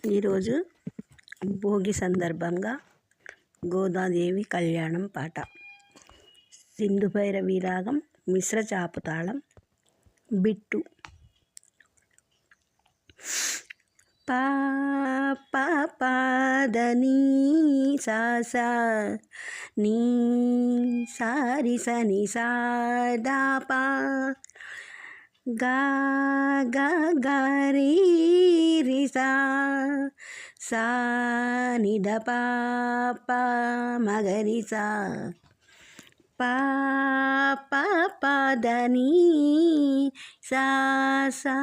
ఈరోజు భోగి సందర్భంగా గోదాదేవి కళ్యాణం పాట. సింధు భైరవి రాగం, మిశ్ర చాపుతాళం, బిట్టు. పా పా పాదని సా నీ సారి సని సాదా పా గా గా గా రీ రి సా సా ని ద పా పా మగరి సా పా పా పా ద నీ సా సా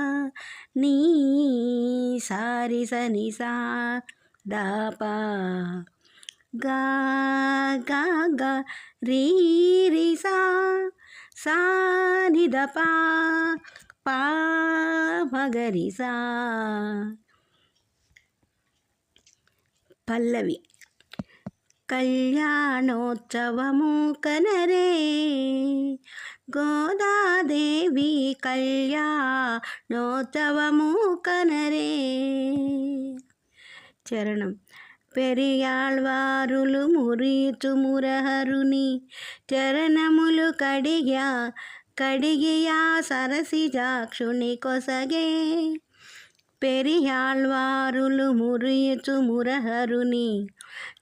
నీ సారి సని సా దా పా గా గా గా రీ రి సా సా ని ద పా పా మగరి సా. పల్లవి. కళ్యాణోత్సవము కనరే గోదాదేవి కళ్యాణోత్సవము కనరే. చరణం. పెరియాళ్వారులు మురీచు మురహరుని చరణములు కడిగియా సరసిజాక్షుని కొసగే. పెరియాళ్వారులు మురీచు మురహరుని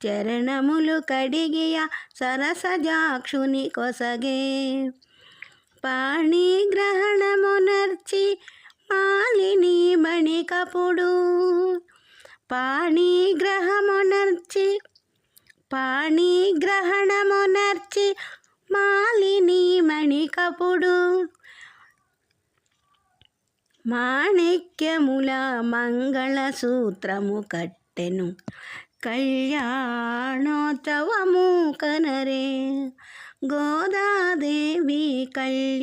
చరణములు కడిగియా సరసజాక్షుని కొసగే. పాణిగ్రహణమునర్చి మాలిని మణికపుడు పాణిగ్రహణమునర్చి మాలిని మణికపుడు మాణిక్యముల మంగళసూత్రము కట్టెను కళ్యాణోత్సవము కనరే గోదాదేవి కళ్యాణోత్సవము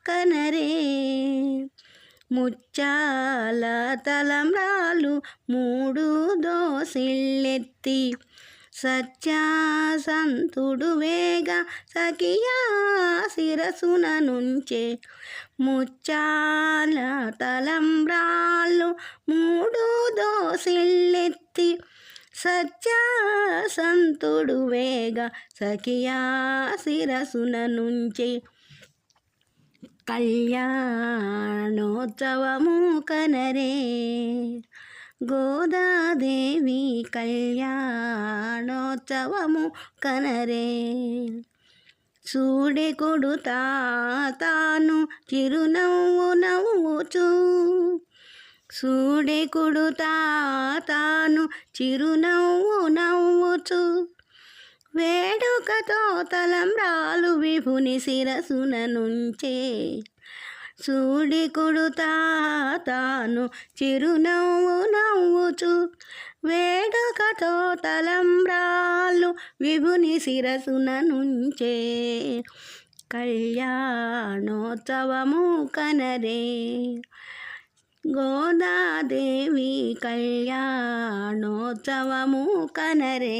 కనరే. ముచ్చాల తలంబ్రాలు 3 దోసిళ్ళెత్తి సత్యాసంతుడు వేగ సఖియా శిరసున నుంచే. ముచ్చాల తలంబ్రాలు 3 దోసిళ్ళెత్తి సత్యాసంతుడు వేగ సఖియా శిరసున నుంచే. కళ్యాణోత్సవము కనరే గోదాదేవి కళ్యాణోత్సవము కనరే. సూడెకుడు తాను చిరునవ్వు నవ్వుచు సూడెకుడు తాను చిరునవ్వు నవ్వుచు వేడుకతో తలంబ్రాలు విభుని శిరసున నుంచే. సూడికుడు తాను చిరునవ్వు నవ్వుచు వేడుకతో తలంబ్రాలు విభుని శిరసున నుంచే. కళ్యాణోత్సవము కనరే గోదాదేవి కళ్యాణోత్సవము కనరే.